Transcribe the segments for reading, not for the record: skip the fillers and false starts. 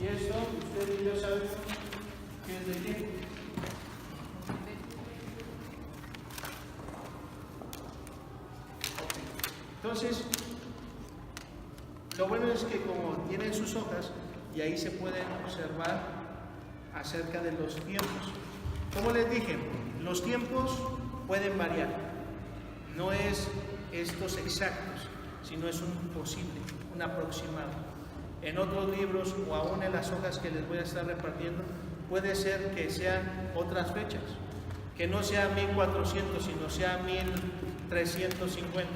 Y esto, ustedes ya saben que es de quién. Entonces, lo bueno es que como tienen sus hojas, y ahí se pueden observar acerca de los tiempos. Como les dije, los tiempos pueden variar. No es estos exactos, sino es un posible, un aproximado. En otros libros o aún en las hojas que les voy a estar repartiendo, puede ser que sean otras fechas, que no sea 1400, sino sea 1350.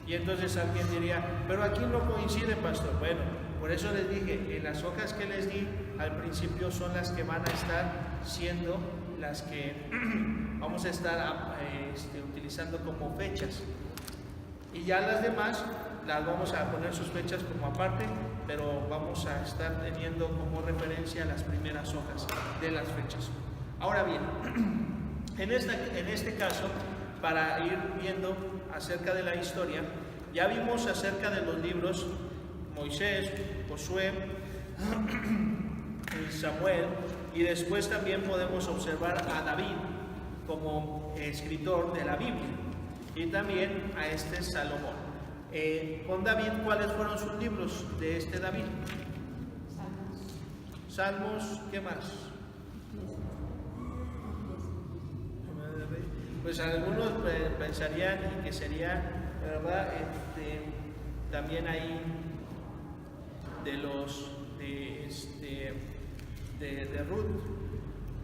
Y entonces alguien diría, pero aquí no coincide, pastor. Bueno, por eso les dije, en las hojas que les di al principio son las que van a estar siendo las que vamos a estar utilizando como fechas. Y ya las demás las vamos a poner sus fechas como aparte, pero vamos a estar teniendo como referencia las primeras hojas de las fechas. Ahora bien, en este caso, para ir viendo acerca de la historia, ya vimos acerca de los libros Moisés, Josué, Samuel, y después también podemos observar a David como escritor de la Biblia, y también a este Salomón. Con David, ¿cuáles fueron sus libros de este David? Salmos, ¿qué más? Pues algunos pensarían que sería, ¿verdad? También ahí de Ruth,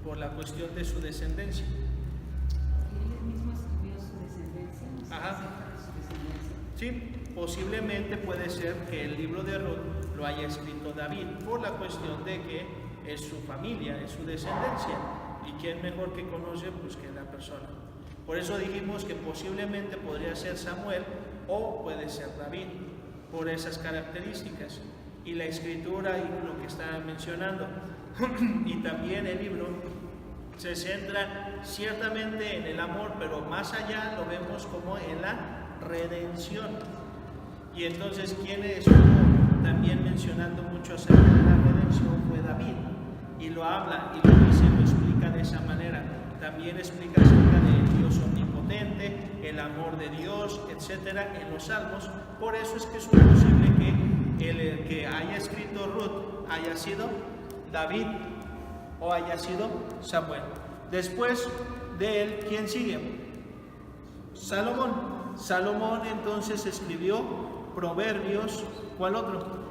por la cuestión de su descendencia. Él mismo escribió su descendencia. Ajá. Sí, posiblemente puede ser que el libro de Ruth lo haya escrito David, por la cuestión de que es su familia, es su descendencia, y quién mejor que conoce pues que la persona. Por eso dijimos que posiblemente podría ser Samuel o puede ser David, por esas características y la escritura y lo que está mencionando. Y también el libro se centra ciertamente en el amor, pero más allá lo vemos como en la redención. Y entonces quien estuvo también mencionando mucho acerca de la redención fue David, y lo habla y lo dice, lo explica de esa manera. También explica acerca de Dios omnipotente, el amor de Dios, etcétera, en los salmos. Por eso es que es posible que el que haya escrito Ruth haya sido David o haya sido Samuel. Después de él, ¿quién sigue? Salomón. Salomón entonces escribió Proverbios, ¿cuál otro?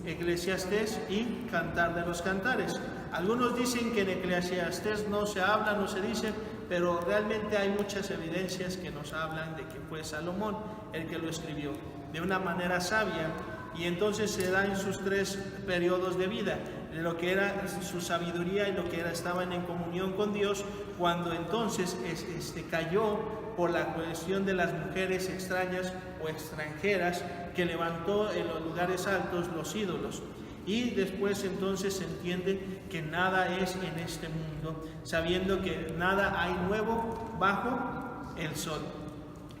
Eclesiastés y Cantar de los Cantares. Algunos dicen que en Eclesiastés no se habla, no se dice, pero realmente hay muchas evidencias que nos hablan de que fue Salomón el que lo escribió de una manera sabia, y entonces se da en sus 3 periodos de vida, de lo que era su sabiduría y lo que era, estaban en comunión con Dios, cuando entonces cayó por la cuestión de las mujeres extrañas o extranjeras que levantó en los lugares altos los ídolos. Y después entonces se entiende que nada es en este mundo, sabiendo que nada hay nuevo bajo el sol.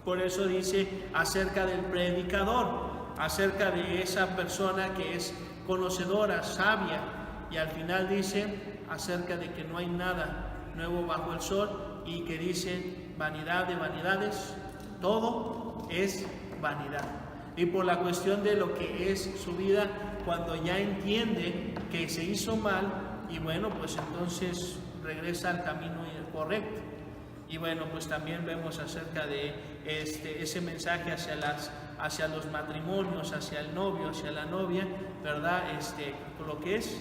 Por eso dice acerca del predicador, acerca de esa persona que es conocedora, sabia, y al final dice acerca de que no hay nada nuevo bajo el sol, y que dice vanidad de vanidades, todo es vanidad. Y por la cuestión de lo que es su vida, cuando ya entiende que se hizo mal, y bueno, pues entonces regresa al camino correcto. Y bueno, pues también vemos acerca de ese mensaje hacia los matrimonios, hacia el novio, hacia la novia, ¿verdad? Lo que es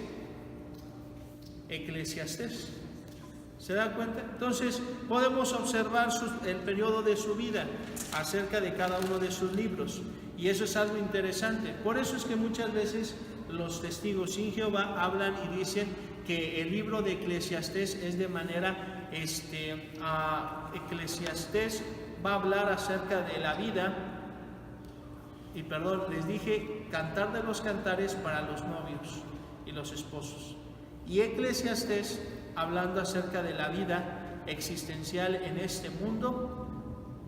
Eclesiastés. ¿Se da cuenta? Entonces podemos observar el periodo de su vida acerca de cada uno de sus libros, y eso es algo interesante. Por eso es que muchas veces los testigos sin Jehová hablan y dicen que el libro de Eclesiastés es de manera, Eclesiastés va a hablar acerca de la vida, y perdón, les dije Cantar de los Cantares para los novios y los esposos, y Eclesiastés hablando acerca de la vida existencial en este mundo,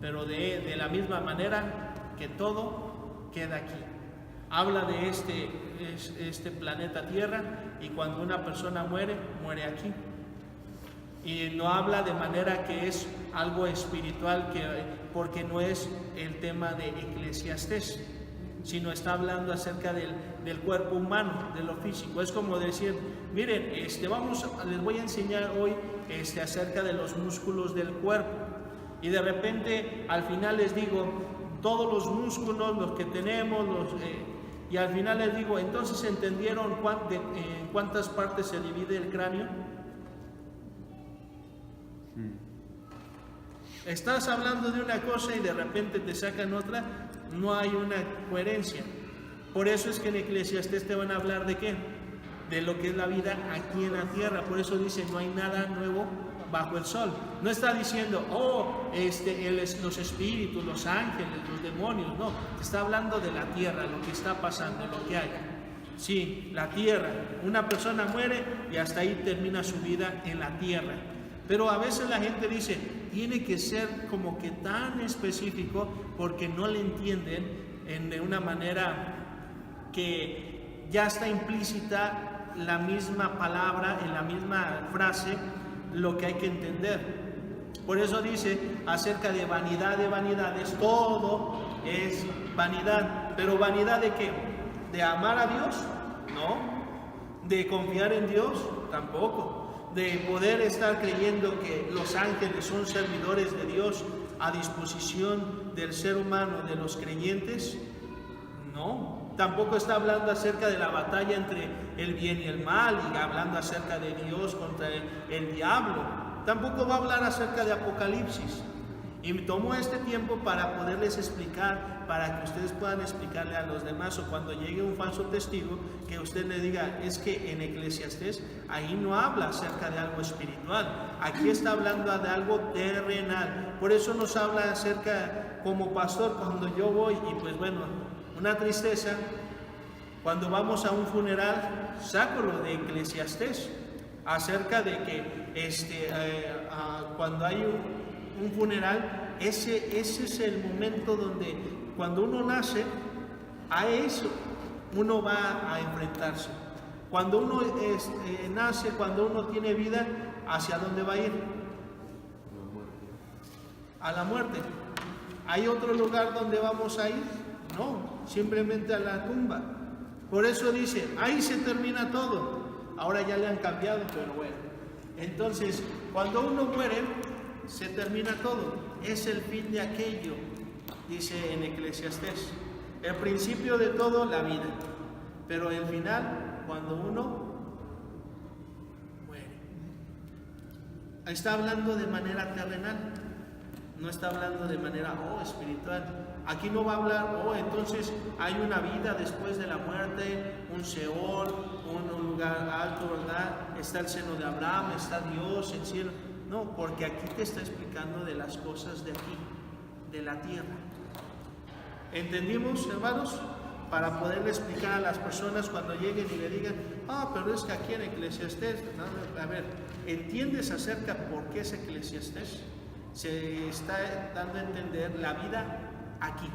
pero de la misma manera que todo queda aquí. Habla de este planeta Tierra, y cuando una persona muere, muere aquí. Y no habla de manera que es algo espiritual, porque no es el tema de Eclesiastés, sino está hablando acerca del cuerpo humano, de lo físico. Es como decir, miren, les voy a enseñar hoy acerca de los músculos del cuerpo, y de repente al final les digo todos los músculos, los que tenemos, y al final les digo, entonces ¿entendieron en cuántas partes se divide el cráneo? Estás hablando de una cosa y de repente te sacan otra, no hay una coherencia. Por eso es que en Eclesiastés te van a hablar de ¿qué? De lo que es la vida aquí en la tierra. Por eso dice, no hay nada nuevo bajo el sol. No está diciendo, los espíritus, los ángeles, los demonios. No, está hablando de la tierra, lo que está pasando, lo que hay. Sí, la tierra. Una persona muere y hasta ahí termina su vida en la tierra. Pero a veces la gente dice, tiene que ser como que tan específico, porque no le entienden de una manera que ya está implícita la misma palabra, en la misma frase, lo que hay que entender. Por eso dice acerca de vanidad de vanidades, todo es vanidad. ¿Pero vanidad de qué? ¿De amar a Dios? No. ¿De confiar en Dios? Tampoco. ¿De poder estar creyendo que los ángeles son servidores de Dios a disposición del ser humano, de los creyentes? No. Tampoco está hablando acerca de la batalla entre el bien y el mal, y hablando acerca de Dios contra el diablo. Tampoco va a hablar acerca de Apocalipsis. Y tomó este tiempo para poderles explicar, para que ustedes puedan explicarle a los demás, o cuando llegue un falso testigo, que usted le diga, es que en Eclesiastés ahí no habla acerca de algo espiritual, aquí está hablando de algo terrenal. Por eso nos habla acerca, como pastor, cuando yo voy, y pues bueno, una tristeza, cuando vamos a un funeral, saco lo de Eclesiastés, acerca de que cuando hay un funeral, ese es el momento donde cuando uno nace, a eso uno va a enfrentarse. Cuando uno nace, cuando uno tiene vida, ¿hacia dónde va a ir? A la muerte. ¿Hay otro lugar donde vamos a ir? No, simplemente a la tumba. Por eso dice, ahí se termina todo. Ahora ya le han cambiado, pero bueno. Entonces, cuando uno muere, se termina todo. Es el fin de aquello, dice en Eclesiastés. El principio de todo, la vida. Pero el final, cuando uno muere. Está hablando de manera terrenal. No está hablando de manera espiritual. Aquí no va a hablar, entonces hay una vida después de la muerte, un Seol, un lugar alto, ¿verdad? Está el seno de Abraham, está Dios, el cielo. No, porque aquí te está explicando de las cosas de aquí, de la tierra. ¿Entendimos, hermanos? Para poderle explicar a las personas cuando lleguen y le digan, pero es que aquí en Eclesiastés, no, a ver, ¿entiendes acerca por qué es Eclesiastés? Se está dando a entender la vida aquí,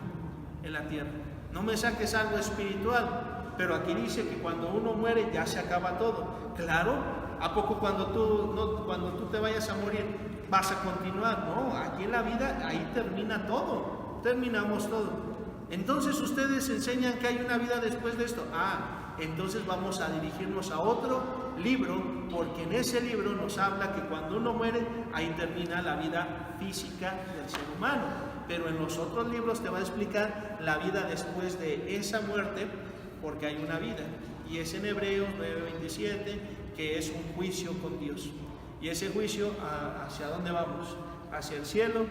en la tierra. No me saques algo espiritual, pero aquí dice que cuando uno muere ya se acaba todo. Claro, ¿a poco cuando tú te vayas a morir vas a continuar? No, aquí en la vida, ahí termina todo, terminamos todo. Entonces ustedes enseñan que hay una vida después de esto. Entonces vamos a dirigirnos a otro libro, porque en ese libro nos habla que cuando uno muere, ahí termina la vida física del ser humano. Pero en los otros libros te va a explicar la vida después de esa muerte, porque hay una vida. Y es en Hebreos 9:27, que es un juicio con Dios. Y ese juicio, ¿hacia dónde vamos? ¿Hacia el cielo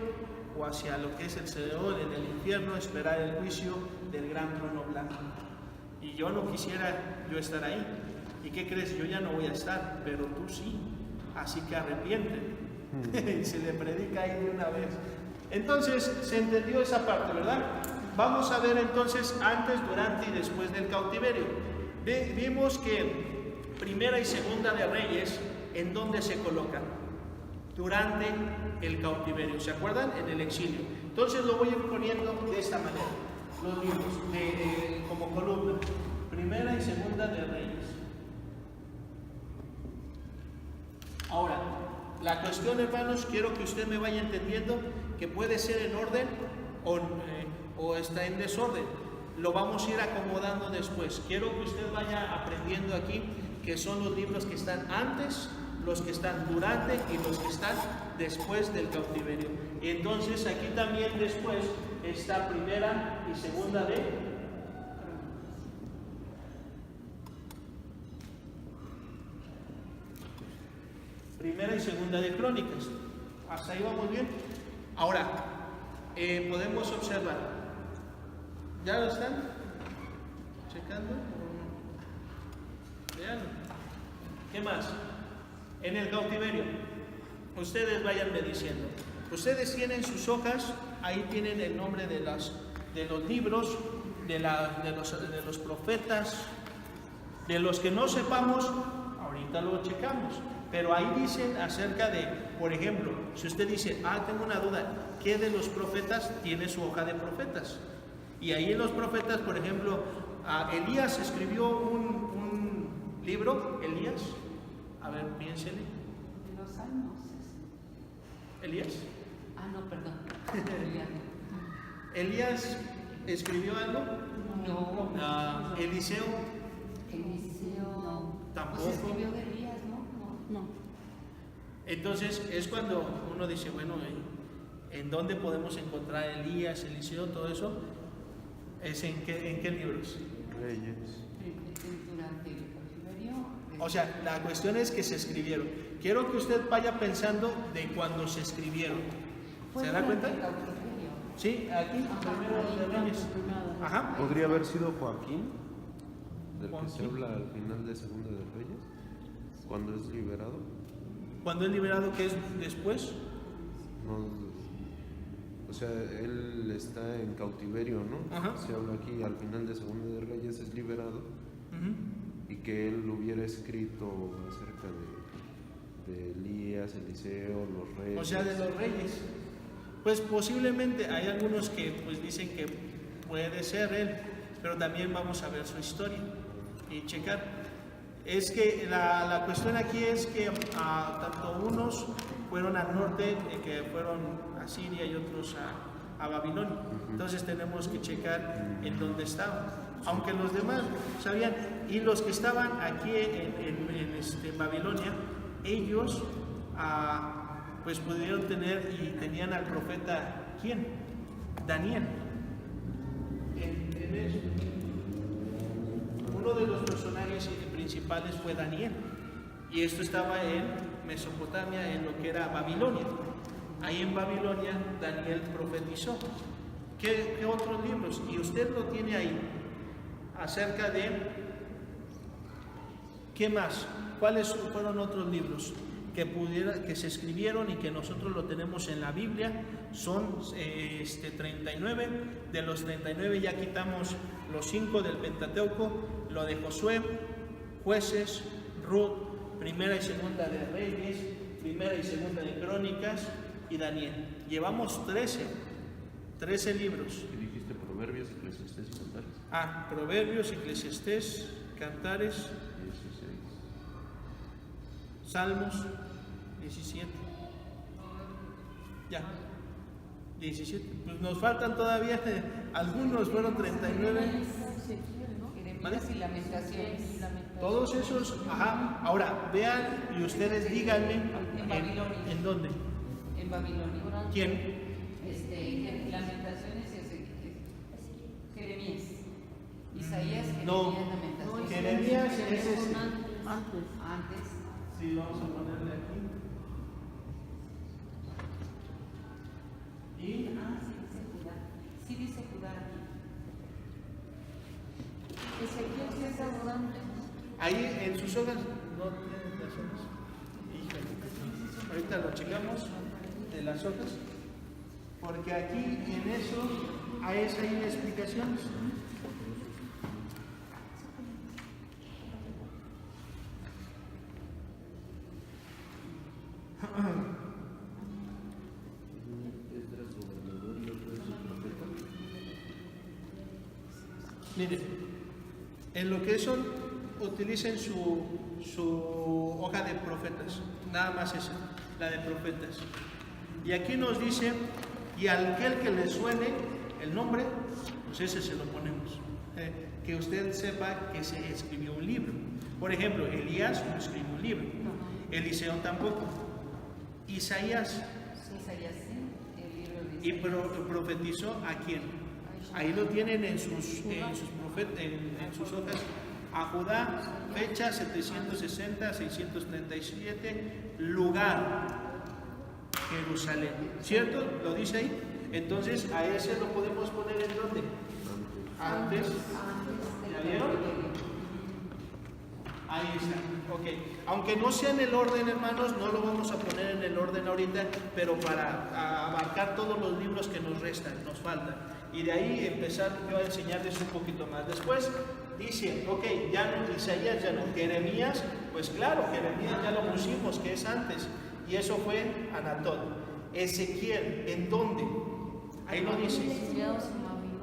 o hacia lo que es el Seol, en el infierno, esperar el juicio del gran trono blanco? Y yo no quisiera yo estar ahí. ¿Y qué crees? Yo ya no voy a estar, pero tú sí. Así que arrepiéntete. Y se le predica ahí de una vez. Entonces, se entendió esa parte, ¿verdad? Vamos a ver entonces antes, durante y después del cautiverio. Vimos que Primera y Segunda de Reyes, ¿en dónde se colocan? Durante el cautiverio, ¿se acuerdan? En el exilio. Entonces lo voy a ir poniendo de esta manera, los libros, como columna. Primera y Segunda de Reyes. Ahora, la cuestión, hermanos, quiero que usted me vaya entendiendo que puede ser en orden o está en desorden. Lo vamos a ir acomodando después. Quiero que usted vaya aprendiendo aquí que son los libros que están antes, los que están durante y los que están después del cautiverio. Y entonces aquí también después está Primera y Segunda de Primera y Segunda de Crónicas. Hasta ahí vamos bien. Ahora, podemos observar. ¿Ya lo están checando? Vean. ¿Qué más? En el cautiverio. Ustedes váyanme diciendo. Ustedes tienen sus hojas, ahí tienen el nombre de los libros, de los profetas, de los que no sepamos, ahorita lo checamos. Pero ahí dicen acerca de, por ejemplo, si usted dice, tengo una duda, ¿qué de los profetas tiene su hoja de profetas? Y ahí en los profetas, por ejemplo, Elías escribió un libro, Elías, a ver, piénsele. De los salmos. ¿Elías? No, perdón. ¿Elías escribió algo? No. ¿Eliseo? Eliseo. Tampoco. Pues escribió de Elías, ¿no? No. Entonces es cuando uno dice, bueno, ¿en dónde podemos encontrar Elías, Eliseo, todo eso? ¿Es en qué libros? Reyes. Durante el cautiverio. O sea, la cuestión es que se escribieron. Quiero que usted vaya pensando de cuando se escribieron. ¿Se da cuenta? Sí, aquí, primero de Reyes. Ajá. ¿Podría haber sido Joaquín, del que se Joaquín. habla al final de Segunda de Reyes, cuando es liberado? Cuando es liberado, ¿qué es después? No, o sea, él está en cautiverio, ¿no? Ajá. Se habla aquí al final de Segunda de Reyes, es liberado, y que él hubiera escrito acerca de Elías, Eliseo, los reyes. O sea, de los reyes. Pues posiblemente hay algunos que pues dicen que puede ser él, pero también vamos a ver su historia y checar. Es que la cuestión aquí es que tanto unos fueron al norte, que fueron a Siria, y otros a Babilonia. Entonces tenemos que checar en dónde estaban. Aunque los demás sabían, y los que estaban aquí en Babilonia, ellos pues pudieron tener y tenían al profeta, ¿quién? Daniel. En eso. Uno de los personajes principales fue Daniel, y esto estaba en Mesopotamia, en lo que era Babilonia. Ahí en Babilonia Daniel profetizó. ¿Qué otros libros? Y usted lo tiene ahí, acerca de ¿qué más? ¿Cuáles fueron otros libros que se escribieron y que nosotros lo tenemos en la Biblia? Son 39. De los 39 ya quitamos los 5 del Pentateuco, lo de Josué, Jueces, Ruth, Primera y Segunda de Reyes, Primera y Segunda de Crónicas y Daniel. Llevamos 13 libros. ¿Y dijiste Proverbios, Eclesiastés y Cantares? Proverbios, Eclesiastés, Cantares, 16. Salmos, 17. Ya, 17. Pues nos faltan todavía algunos, fueron 39. Jeremías y Lamentaciones. Todos esos, Ahora, vean y ustedes díganme En Babilonia. ¿en dónde? En Babilonia. ¿Quién? Lamentaciones y Jeremías. Isaías, Jeremías, No, Lamentaciones. Jeremías es ese. Antes. Sí, vamos a ponerle aquí. Y Sí dice Judá aquí. Ezequiel sí está dudando. Ahí en sus hojas, no tienen las hojas. Híjole. Ahorita lo checamos de las hojas. Porque aquí en eso, a esa hay explicaciones. Miren, en lo que son, utilicen su hoja de profetas, nada más esa, la de profetas. Y aquí nos dice, y a aquel que le suene el nombre, pues ese se lo ponemos. Que usted sepa que se escribió un libro. Por ejemplo, Elías no escribió un libro, Eliseo tampoco, Isaías, Sí, Isaías sí, el libro de y profetizó a quién. Ahí lo tienen en sus hojas. A Judá, fecha 760, 637, lugar, Jerusalén. ¿Cierto? ¿Lo dice ahí? Entonces, a ese lo podemos poner en dónde? Antes. ¿Ya vieron? Ahí está. Ok. Aunque no sea en el orden, hermanos, no lo vamos a poner en el orden ahorita, pero para abarcar todos los libros que nos restan, nos faltan. Y de ahí empezar yo a enseñarles un poquito más. Después dice, ok, ya no, Isaías ya no, Jeremías, pues claro, Jeremías ya lo pusimos, que es antes, y eso fue Anatot. Ezequiel, ¿en dónde? Ahí lo dice,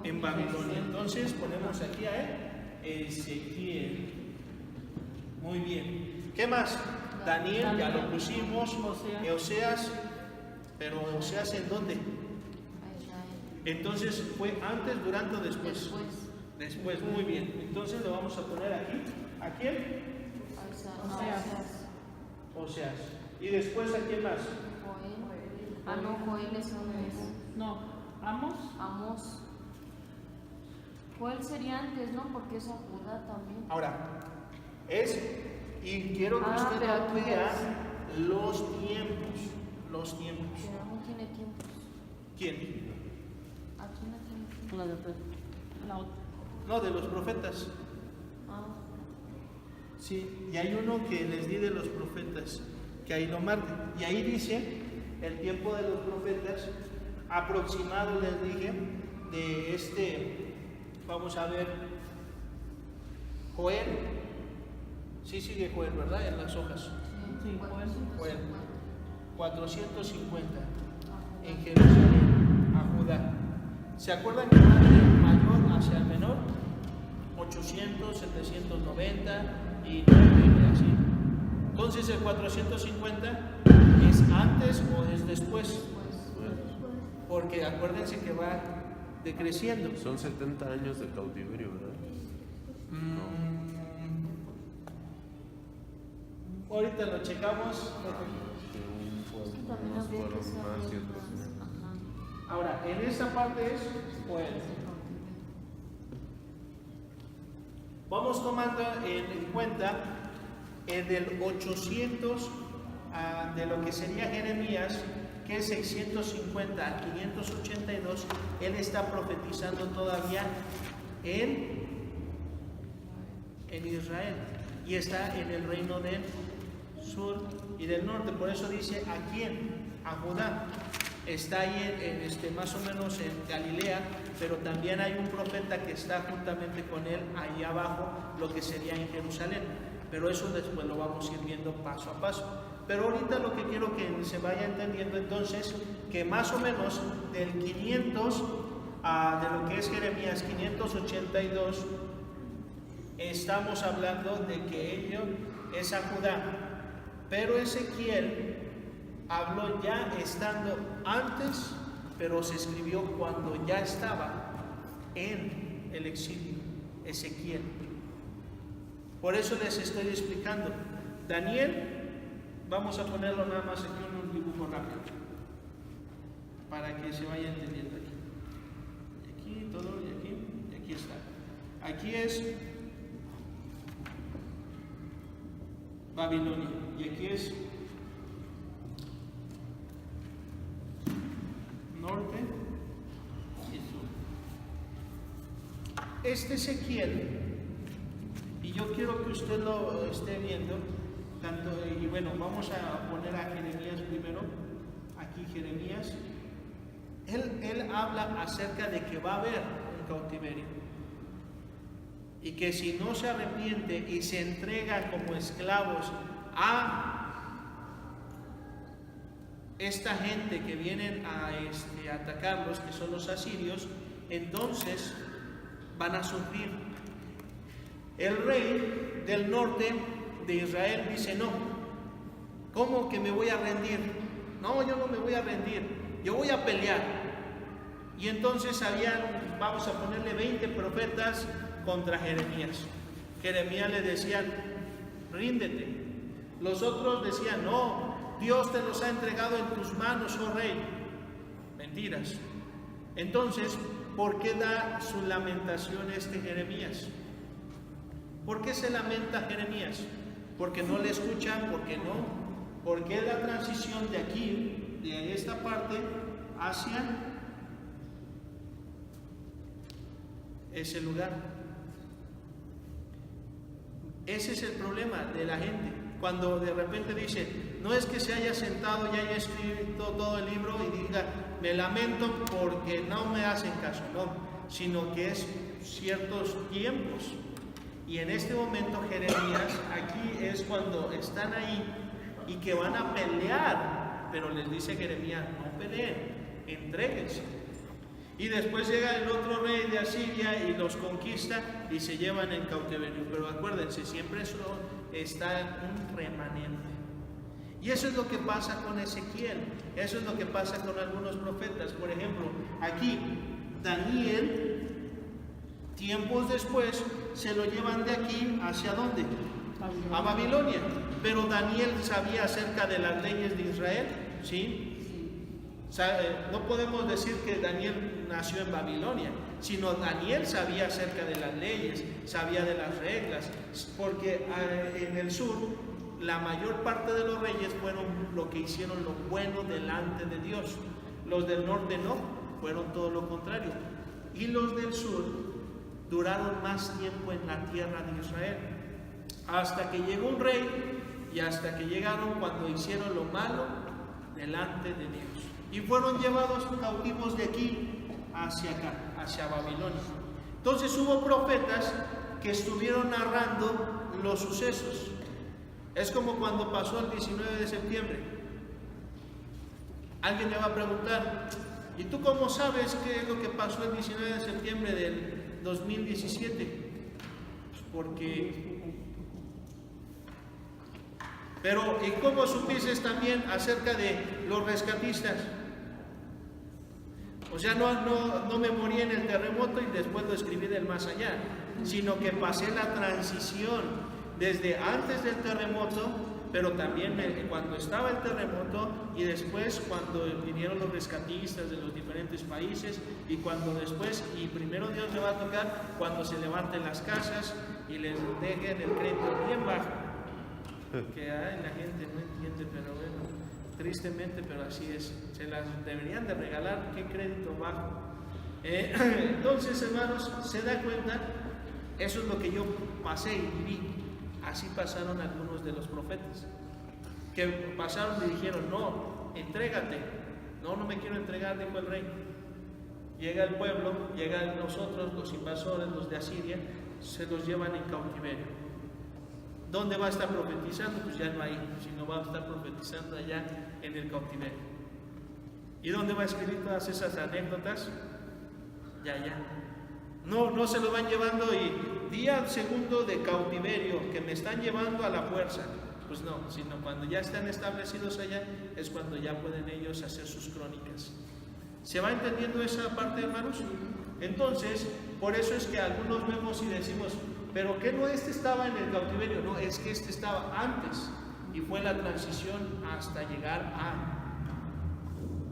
en Babilonia. Entonces ponemos aquí a él, Ezequiel. Muy bien. ¿Qué más? Daniel, ya lo pusimos, Oseas, pero Oseas ¿en dónde? Entonces, ¿fue antes, durante o después? Después, muy bien. Entonces lo vamos a poner aquí. ¿A quién? Oseas. ¿Y después a quién más? Joel es un mes. No, Amos. Amos. Joel sería antes, ¿no? Porque es a Judá también. Ahora, y quiero que usted pero aquí vea los tiempos. Los tiempos. Pero no tiene tiempos. ¿Quién? Aquí no tiene tiempos. La de la otra. No, de los profetas. Ah. Sí, y hay uno que les di de los profetas, que ahí lo marca. Y ahí dice el tiempo de los profetas, aproximado les dije, de vamos a ver, Joel. Sí sigue Joel, ¿verdad? En las hojas. Sí, Joel. 450 en Jerusalén, a Judá. ¿Se acuerdan que va del mayor hacia el menor? 800, 790 y 9 así. Entonces el 450 es antes o es después. Porque acuérdense que va decreciendo. Son 70 años de cautiverio, ¿verdad? Ahorita lo checamos. Unos fueron más y otros menos. Ahora, en esta parte es Joel. Vamos tomando en cuenta del 800 de lo que sería Jeremías, que es 650 a 582, él está profetizando todavía en Israel y está en el reino del sur y del norte. Por eso dice, ¿a quién? A Judá. Está ahí más o menos en Galilea, pero también hay un profeta que está juntamente con él ahí abajo, lo que sería en Jerusalén. Pero eso después lo vamos a ir viendo paso a paso. Pero ahorita lo que quiero que se vaya entendiendo entonces, que más o menos del 500 de lo que es Jeremías 582, estamos hablando de que ello es a Judá. Pero Ezequiel habló ya estando antes, pero se escribió cuando ya estaba en el exilio, Ezequiel. Por eso les estoy explicando. Daniel, vamos a ponerlo nada más aquí en un dibujo rápido, para que se vaya entendiendo aquí. Y aquí todo, y aquí está. Aquí es Babilonia, y aquí es norte y sur. Este Ezequiel yo quiero que usted lo esté viendo, tanto, y bueno, vamos a poner a Jeremías primero, aquí Jeremías. Él habla acerca de que va a haber un cautiverio y que si no se arrepiente y se entrega como esclavos a esta gente que vienen a atacarlos, que son los asirios, entonces van a sufrir. El rey del norte de Israel dice: no, ¿cómo que me voy a rendir? No, yo no me voy a rendir, yo voy a pelear. Y entonces habían, vamos a ponerle 20 profetas contra Jeremías. Jeremías le decían: ríndete. Los otros decían: no, Dios te los ha entregado en tus manos, oh rey. Mentiras. Entonces, ¿por qué da su lamentación Jeremías? ¿Por qué se lamenta Jeremías? Porque no le escuchan, porque es la transición de aquí, de esta parte, hacia ese lugar. Ese es el problema de la gente. Cuando de repente dice: no es que se haya sentado y haya escrito todo el libro y diga: me lamento porque no me hacen caso, no, sino que es ciertos tiempos. Y en este momento Jeremías, aquí es cuando están ahí y que van a pelear, pero les dice Jeremías: no peleen, entréguense. Y después llega el otro rey de Asiria y los conquista y se llevan en cautiverio. Pero acuérdense, siempre eso está un remanente. Y eso es lo que pasa con Ezequiel, eso es lo que pasa con algunos profetas. Por ejemplo, aquí Daniel, tiempos después, se lo llevan de aquí hacia ¿dónde? A Babilonia. Pero Daniel sabía acerca de las leyes de Israel, ¿sí? No podemos decir que Daniel nació en Babilonia, sino Daniel sabía acerca de las leyes, sabía de las reglas, porque en el sur la mayor parte de los reyes fueron lo que hicieron lo bueno delante de Dios. Los del norte no, fueron todo lo contrario. Y los del sur duraron más tiempo en la tierra de Israel, hasta que llegó un rey y hasta que llegaron cuando hicieron lo malo delante de Dios. Y fueron llevados cautivos de aquí hacia acá, hacia Babilonia. Entonces hubo profetas que estuvieron narrando los sucesos. Es como cuando pasó el 19 de septiembre. Alguien me va a preguntar: ¿y tú cómo sabes qué es lo que pasó el 19 de septiembre del 2017? Pues porque... Pero, ¿y cómo supiste también acerca de los rescatistas? O sea, no me morí en el terremoto y después lo escribí del más allá, sino que pasé la transición desde antes del terremoto, pero también cuando estaba el terremoto y después cuando vinieron los rescatistas de los diferentes países y cuando después, y primero Dios le va a tocar cuando se levanten las casas y les dejen el crédito bien bajo. Que la gente no entiende, pero bueno, tristemente, pero así es. Se las deberían de regalar, qué crédito bajo. Entonces, hermanos, se da cuenta, eso es lo que yo pasé y viví. Así pasaron algunos de los profetas, que pasaron y dijeron: no, entrégate. No me quiero entregar, dijo el rey. Llega el pueblo, llegan nosotros, los invasores, los de Asiria, se los llevan en cautiverio. ¿Dónde va a estar profetizando? Pues ya no ahí, sino va a estar profetizando allá en el cautiverio. ¿Y dónde va a escribir todas esas anécdotas? Ya. No se lo van llevando y día segundo de cautiverio, que me están llevando a la fuerza. Pues no, sino cuando ya están establecidos allá, es cuando ya pueden ellos hacer sus crónicas. ¿Se va entendiendo esa parte, hermanos? Entonces, por eso es que algunos vemos y decimos: pero que no estaba en el cautiverio. No, es que estaba antes y fue la transición hasta llegar a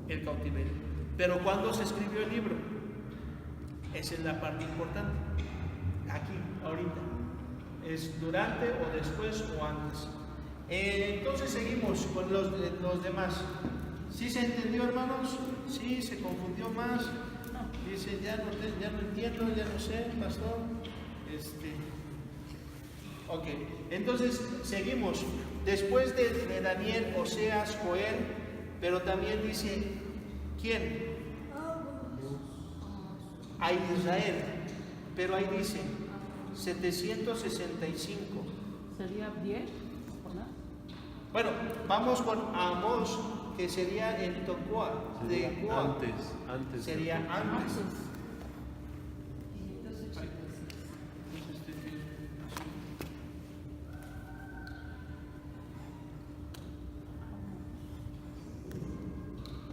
el cautiverio. Pero ¿cuándo se escribió el libro? Esa es la parte importante. Aquí, ahorita. ¿Es durante o después o antes? Entonces seguimos con los demás. ¿Sí se entendió, hermanos? ¿Sí se confundió más? Dice: ya no entiendo, ya no sé, pastor. Ok, entonces seguimos. Después de Daniel, Oseas, Joel, pero también dice, ¿quién? A Israel. Pero ahí dice, 765. Sería 10, ¿verdad? Bueno, vamos con Amós, que sería en Tocoa, de Coa. Antes. Sería antes.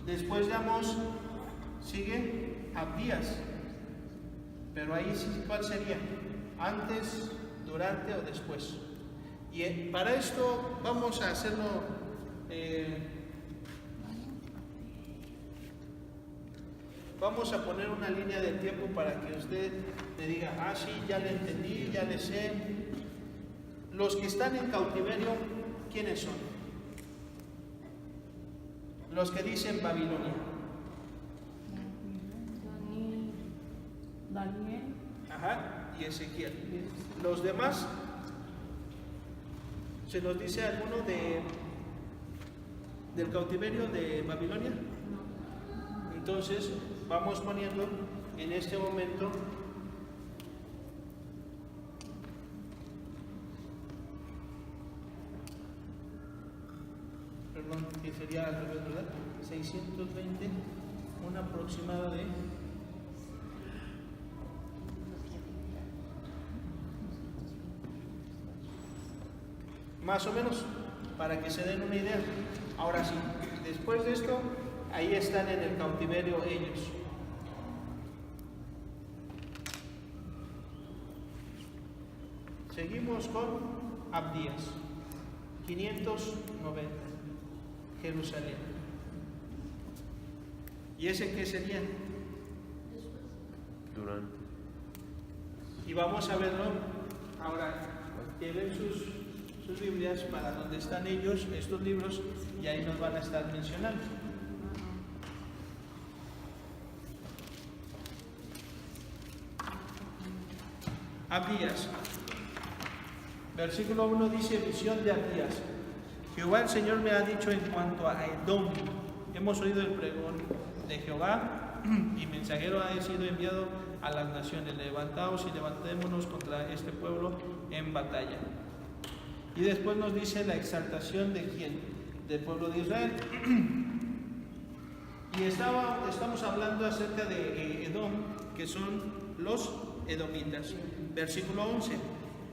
Después de Amós sigue Abdías. Pero ahí sí, ¿cuál sería? ¿Antes, durante o después? Y para esto vamos a hacerlo. Vamos a poner una línea de tiempo para que usted me diga, ah, sí, ya le entendí, ya le sé. Los que están en cautiverio, ¿quiénes son? Los que dicen Babilonia. Daniel. Ajá, y Ezequiel. Los demás, ¿se nos dice alguno del cautiverio de Babilonia? Entonces, vamos poniendo en este momento perdón, que sería al revés, ¿verdad? 620, un aproximado de más o menos, para que se den una idea. Ahora sí, después de esto, ahí están en el cautiverio ellos. Seguimos con Abdías, 590, Jerusalén. ¿Y ese qué sería? Durante. Y vamos a verlo ahora. Lleven sus Biblias para donde están ellos, estos libros, y ahí nos van a estar mencionando. Abdías. Versículo 1 dice, visión de Abdías. Jehová el Señor me ha dicho en cuanto a Edom. Hemos oído el pregón de Jehová y mensajero ha sido enviado a las naciones. Levantaos y levantémonos contra este pueblo en batalla. Y después nos dice la exaltación de quién, del pueblo de Israel. Y estamos hablando acerca de Edom, que son los edomitas. Versículo 11.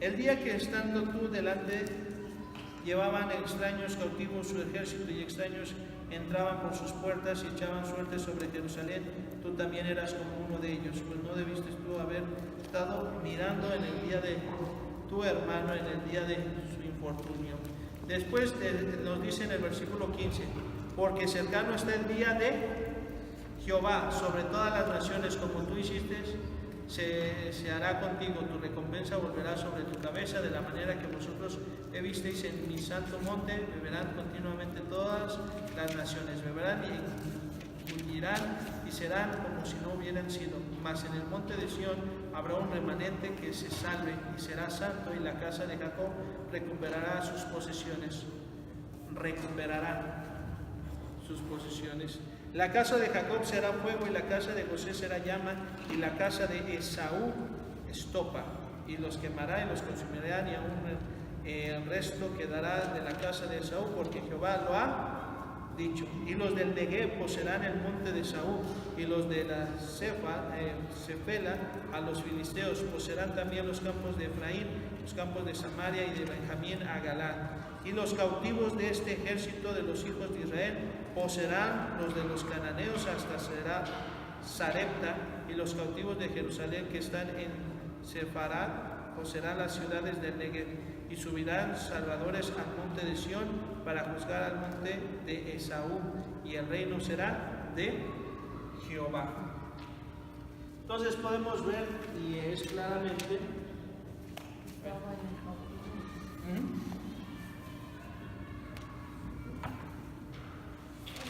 El día que estando tú delante llevaban extraños cautivos su ejército y extraños entraban por sus puertas y echaban suerte sobre Jerusalén, tú también eras como uno de ellos, pues no debiste tú haber estado mirando en el día de tu hermano, en el día de su infortunio. Después nos dice en el versículo 15, porque cercano está el día de Jehová sobre todas las naciones, como tú hiciste, se hará contigo, tu recompensa volverá sobre tu cabeza, de la manera que vosotros visteis en mi santo monte, beberán continuamente todas las naciones, beberán y bullirán y serán como si no hubieran sido, mas en el monte de Sión habrá un remanente que se salve y será santo, y la casa de Jacob recuperará sus posesiones, La casa de Jacob será fuego y la casa de José será llama y la casa de Esaú estopa, y los quemará y los consumirán, y aún el resto quedará de la casa de Esaú, porque Jehová lo ha dicho. Y los del Negev poseerán el monte de Esaú, y los de la Cefela a los filisteos, poseerán también los campos de Efraín, los campos de Samaria y de Benjamín a Galaad. Y los cautivos de este ejército de los hijos de Israel poseerán los de los cananeos hasta Sarepta, y los cautivos de Jerusalén que están en Sefarad poseerán las ciudades del Negev, y subirán salvadores al monte de Sión para juzgar al monte de Esaú, y el reino será de Jehová. Entonces podemos ver, y es claramente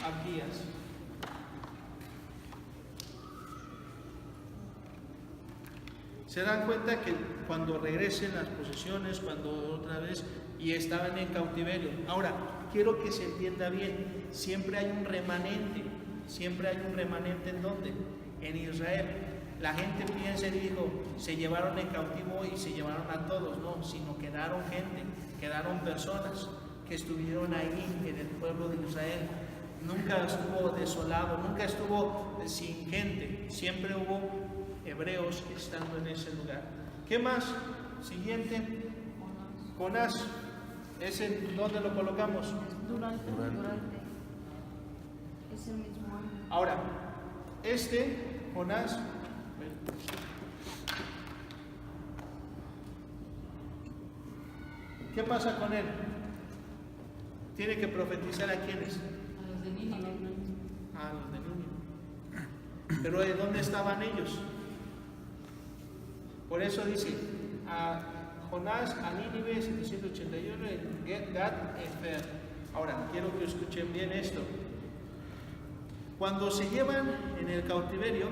Abdías. Se dan cuenta que cuando regresen las posesiones, cuando otra vez, y estaban en cautiverio. Ahora, quiero que se entienda bien, siempre hay un remanente ¿en dónde? En Israel. La gente piensa y dijo, se llevaron en cautivo y se llevaron a todos, no, sino quedaron gente, quedaron personas que estuvieron ahí en el pueblo de Israel. Nunca estuvo desolado, nunca estuvo sin gente, siempre hubo hebreos estando en ese lugar. ¿Qué más? Siguiente, Jonás. ¿Ese dónde lo colocamos? Durante. Es el mismo año. Ahora, Jonás, ¿qué pasa con él? Tiene que profetizar a quiénes. A los de Nínive. A los de Nínive. Pero ¿de dónde estaban ellos? Por eso dice, a Jonás, a Nínive, 781, en Gad, Efer. Ahora, quiero que escuchen bien esto. Cuando se llevan en el cautiverio,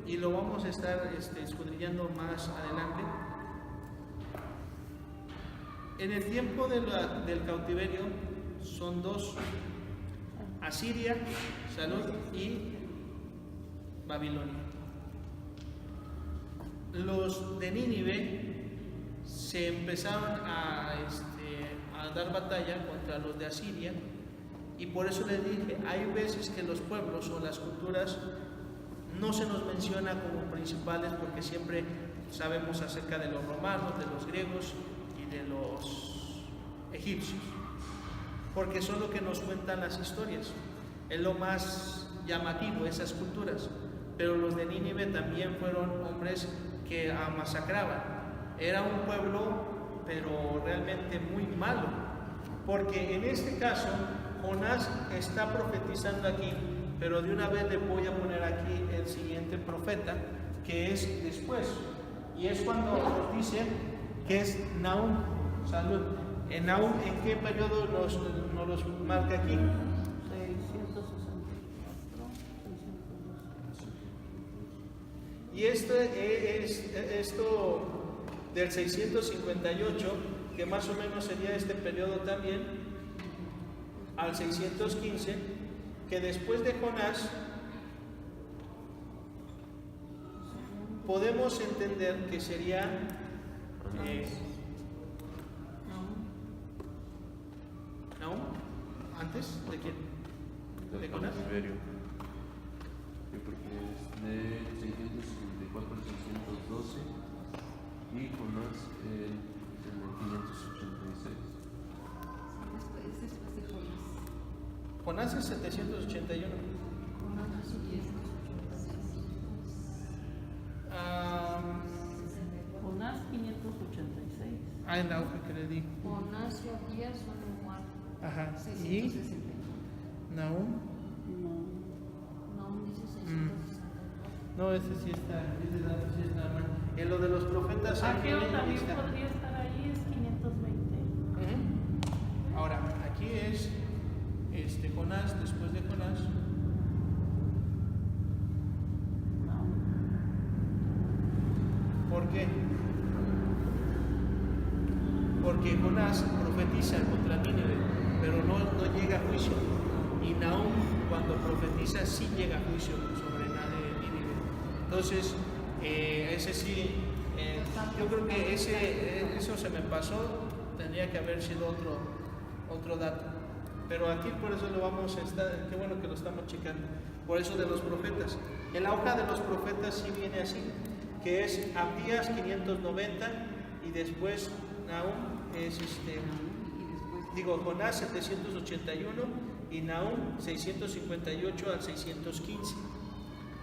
y lo vamos a estar escudriñando más adelante, en el tiempo del cautiverio son dos: Asiria, salud, y Babilonia. Los de Nínive se empezaron a dar batalla contra los de Asiria, y por eso les dije, hay veces que los pueblos o las culturas no se nos menciona como principales, porque siempre sabemos acerca de los romanos, de los griegos y de los egipcios, porque son lo que nos cuentan las historias, es lo más llamativo, esas culturas. Pero los de Nínive también fueron hombres que masacraban. Era un pueblo, pero realmente muy malo, porque en este caso Jonás está profetizando aquí, pero de una vez le voy a poner aquí el siguiente profeta, que es después, y es cuando nos dice que es Nahum. Salud. En Nahum, ¿en qué periodo nos los marca aquí? 664, 612. Y esto del 658, que más o menos sería este periodo también, al 615, que después de Jonás podemos entender que sería Nahum, antes de quién, de Jonás. Cautiverio. Yo creo que es de 654 al 612 y Jonás en el 586. Después de Jonás. Jonás es 781. Jonás es 786. Jonás 586. En la hoja que le di. Jonás y Abdías son igual. Ajá. Y 661. Nahum. No. Nahum dice 664. No, ese sí está mal. En lo de los profetas. Ageo ahí también está. podría estar ahí, es 520. Ujú. Ahora, aquí es Jonás, después de Jonás. No. ¿Por qué? Porque Jonás profetiza contra Nínive, pero no llega a juicio. Y Nahum, cuando profetiza, sí llega a juicio sobre Nínive. Entonces, ese sí, yo creo que eso se me pasó, tendría que haber sido otro dato. Pero aquí por eso lo vamos a estar, qué bueno que lo estamos checando. Por eso de los profetas. En la hoja de los profetas sí viene así, que es Abdías 590 y después Nahum es Jonás 781 y Nahum 658 al 615.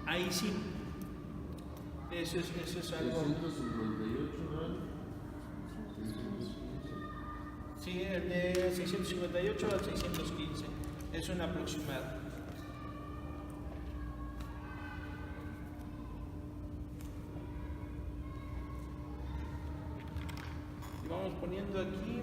Ahí sí. Eso es algo. 658, ¿no? Sí, de 658 al 615. Es un aproximado. Y vamos poniendo aquí.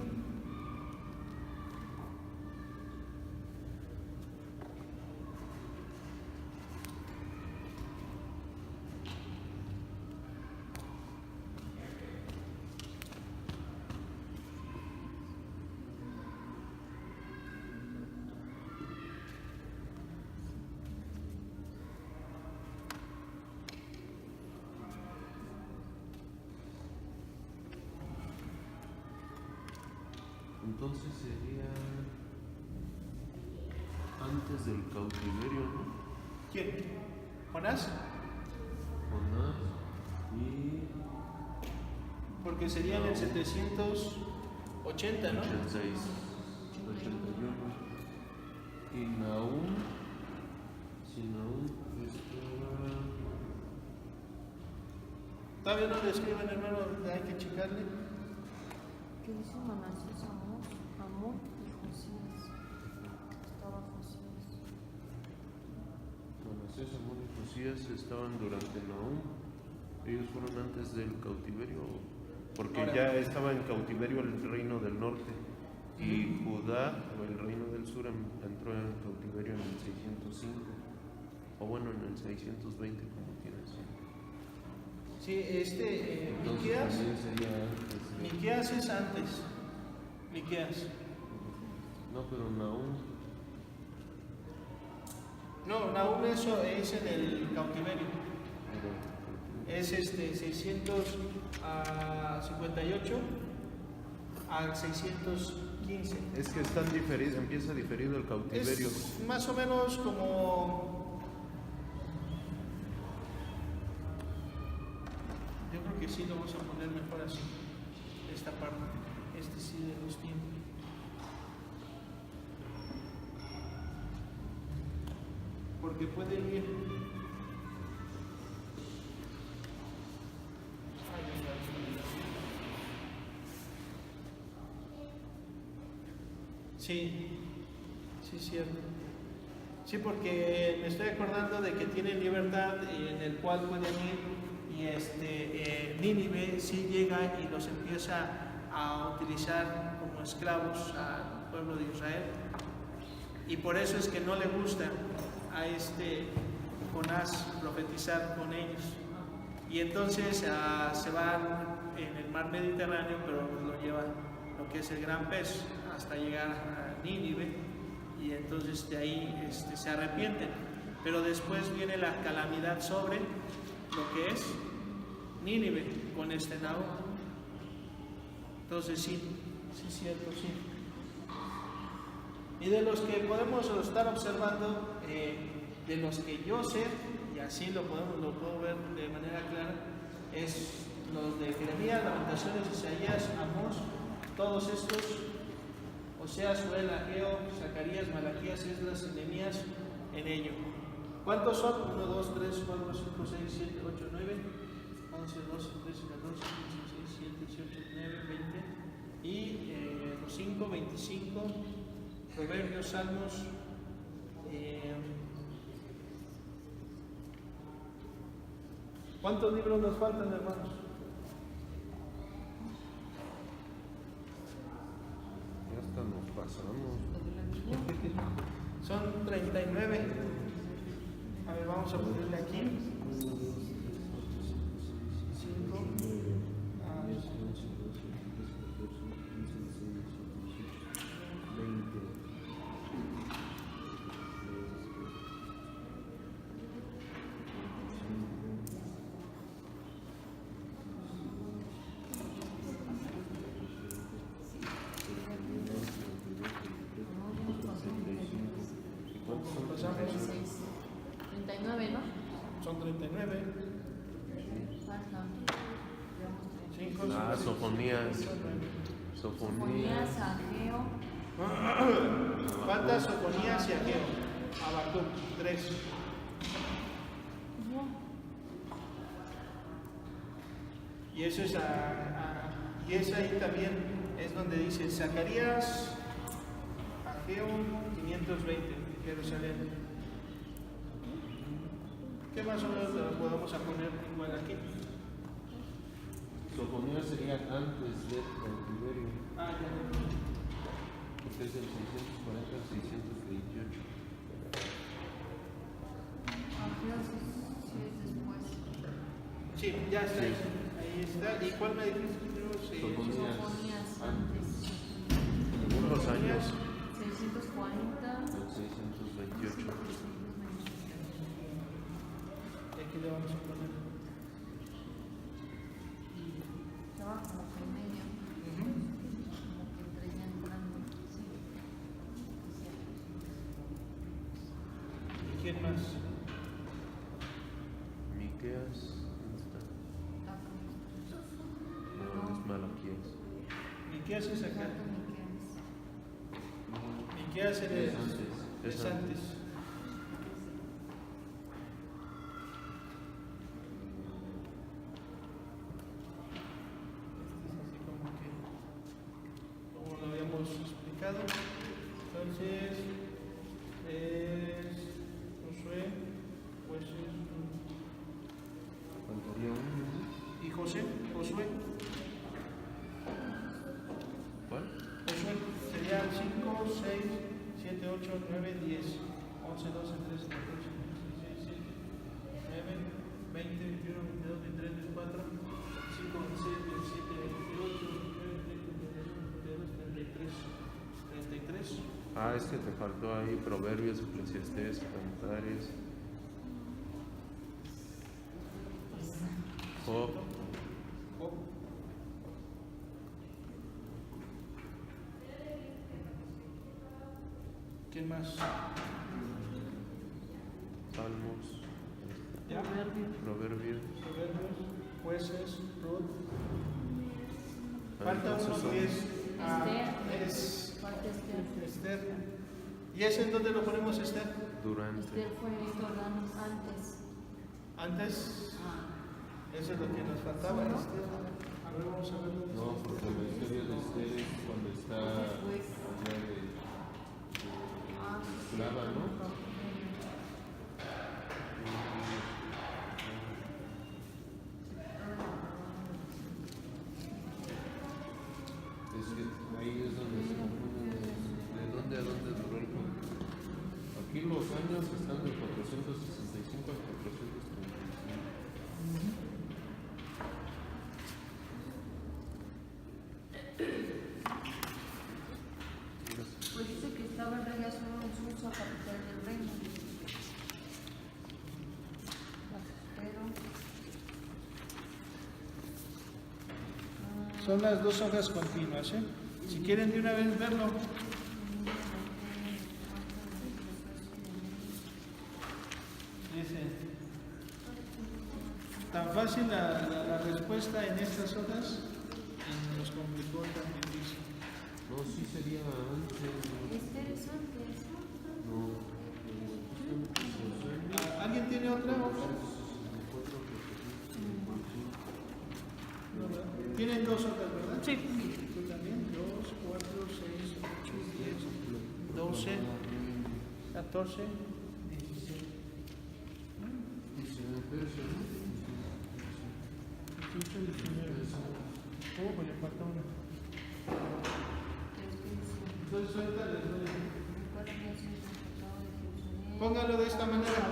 Entonces sería antes del cautiverio, ¿no? ¿Quién? ¿Jonás? Jonás y Porque sería en el 780, ¿no? 86, 81. Y Nahum, si Nahum estaba... Todavía no le escriben, hermano, hay que checarle. ¿Qué dice Manasés, Amón y Josías? Estaba Josías. Manasés, Amón y Josías estaban durante Nahum. Ellos fueron antes del cautiverio, porque Ahora, ya estaba en cautiverio el reino del norte y Judá, o el reino del sur, entró en cautiverio en el 605, o bueno, en el 620, como quieras decir. Sí, Entonces Miqueas. también sería antes de... Miqueas es antes. Miqueas. No, pero Nahum, No, Nahum eso es en el cautiverio. Es 658 al 615. es que están diferidos, empieza diferido el cautiverio. Es más o menos como... Yo creo que sí lo vamos a poner mejor así. Esta parte. Sí de los tiempos. Porque pueden ir... Sí, sí, cierto. Sí, porque me estoy acordando de que tienen libertad en el cual pueden ir y Nínive sí llega y los empieza a utilizar como esclavos al pueblo de Israel. Y por eso es que no le gusta a Jonás profetizar con ellos. Y entonces se van en el mar Mediterráneo, pero lo lleva lo que es el gran pez hasta llegar a Nínive, y entonces de ahí se arrepienten. Pero después viene la calamidad sobre lo que es Nínive con Nahum. Entonces sí, cierto, sí. Y de los que podemos estar observando, de los que yo sé, y así lo puedo ver de manera clara, es los de Jeremías, Lamentaciones, Isaías, Amós, todos estos, Oseas, Joel, Ageo, Zacarías, Malaquías, Esdras, Nehemías, en ello. ¿Cuántos son? 1, 2, 3, 4, 5, 6, 7, 8, 9, 11, 12, 13, 14, 15, 16, 17, 18, 19, 20 y los 5, 25, Proverbios, Salmos, ¿cuántos libros nos faltan, hermanos? Ya hasta nos pasamos. Son 39. A ver, vamos a ponerle aquí. 5. Pasamos. 39, ¿no? Son 39. Falta. 5. Sofonías. Sofonías, Ageo. Falta Sofonías y Ageo. Habacuc, 3. Y eso es y es ahí también, es donde dice Zacarías, Ageo, 520, Jerusalén. ¿Qué más o menos lo podemos poner igual aquí? Sofonías sería antes del cautiverio, Ah, ya. porque es del 640 al 628. Ageo sí es después. Sí, ya está. Sí. Ahí está. ¿Y cuál me dijiste? Sofonías antes. Algunos años, 640. el 628. Y aquí le vamos a poner. Estaba como que en medio. Como que entre ya entrando. ¿Quién más? Miqueas, ¿dónde está? No, es Malaquías. Miqueas es acá. Miqueas es Es antes. Como lo habíamos explicado, entonces es Josué, pues Faltaría uno, ¿no? y Josué, ¿Cuál? sería 5, 6, 7, 8, 9, 10, 11, 12, 13, 14, 15, 16, 17, 9, 20, 21, 22, 23, 24, 25, 26, 27, 28, 29, 30, 32, 33. Ah, es que te faltó ahí Proverbios, Eclesiastés, Cantares, Job. Job. ¿Quién más? Salmos, ¿Ya? Proverbios. Proverbios, Jueces, Ruth. Ah, Falta entonces uno son- que es Falta Esther. Esther. ¿Y ese en dónde lo ponemos, Esther? Durante. Esther fue Jordán antes. Antes. Eso es lo que nos faltaba, Esther. A ver, vamos a verlo. No, porque la historia de Esther es cuando está allá de esclava, ¿no? Es que ahí es donde se confunde de dónde a dónde duró el conflicto. Aquí los años están del 465 al 435. Pues dice que estaba el rey Azuero en Susa, capital del reino. Pero Son las dos hojas continuas, ¿eh? Si quieren de una vez verlo. Dice, tan fácil la respuesta en estas hojas y nos complicó también, dice. No, sí sería antes. Esther es antes. No. ¿Alguien tiene otra hoja? Tienen dos hojas, ¿verdad? Sí. Tú también. 2, 4, 6, 8, 10, 12, 14, 17. 18, 19. Oh, pues le falta una. Entonces ahorita les doy. Póngalo de esta manera.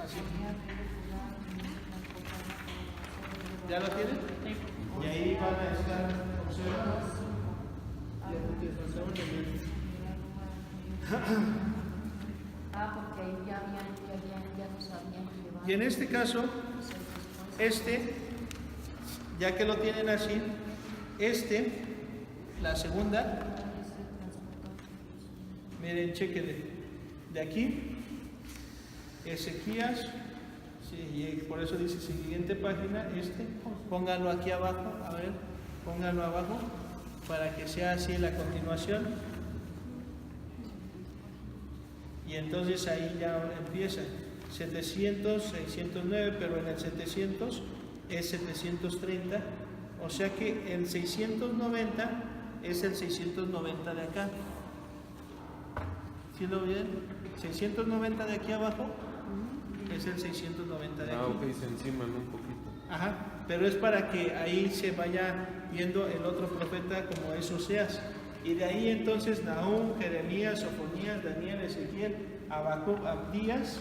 Así. ¿Ya lo tienen? Y ahí van a estar observando. Porque ahí ya nos habían llevado. Y en este caso, ya que lo tienen así, la segunda, miren, chequen de aquí, Ezequías, sí, y por eso dice siguiente página, pónganlo aquí abajo, a ver, pónganlo abajo, para que sea así la continuación. Y entonces ahí ya empieza 700, 609, pero en el 700 es 730, o sea que el 690 es el 690 de acá. ¿Sí lo ven? 690 de aquí abajo es el 690 de aquí. Ah, ok, se enciman un poquito. Ajá, pero es para que ahí se vaya viendo el otro profeta como es Oseas. Y de ahí entonces Nahum, Jeremías, Sofonías, Daniel, Ezequiel, Habacuc, Abdías,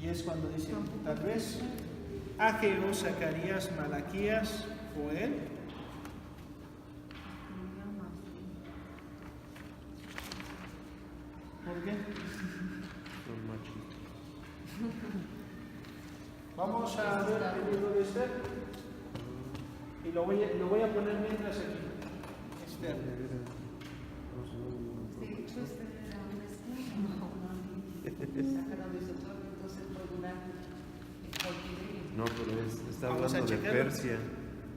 y es cuando dicen tal vez Ageo, Zacarías, Malaquías, Joel. ¿Por qué? Son machistas. Vamos a ver el libro de Esther y lo voy a poner mientras aquí. Esther. De hecho, Esther era una esclava. Sacaron de su trono, entonces fue durante el cautiverio. No, pero está Vamos a hablando de checarlo. Persia.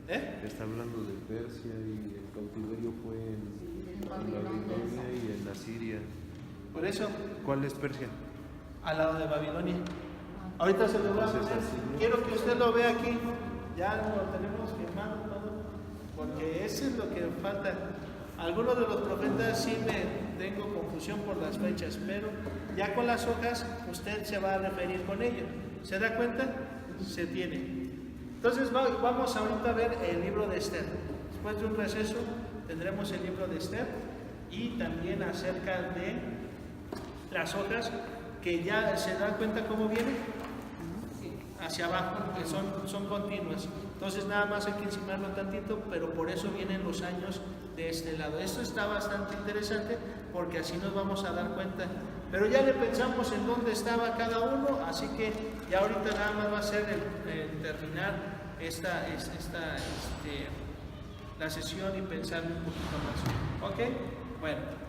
¿Eh? Está hablando de Persia y el cautiverio fue en Babilonia y en Asiria. Por eso, ¿Cuál es Persia? al lado de Babilonia. Ahorita se lo voy a Entonces, poner. así, ¿no? Quiero que usted lo vea aquí. Ya lo tenemos firmado todo. Porque eso es lo que falta. Algunos de los profetas sí me tengo confusión por las fechas, pero ya con las hojas usted se va a referir con ello. ¿Se da cuenta? Se tiene. Entonces vamos ahorita a ver el libro de Esther. Después de un receso tendremos el libro de Esther y también acerca de las hojas que ya se dan cuenta cómo vienen hacia abajo, que son continuas. Entonces nada más hay que encimarlo tantito, pero por eso vienen los años de este lado. Esto está bastante interesante porque así nos vamos a dar cuenta. Pero ya le pensamos en dónde estaba cada uno, así que ya ahorita nada más va a ser el terminar la sesión y pensar un poquito más. ¿Ok? Bueno.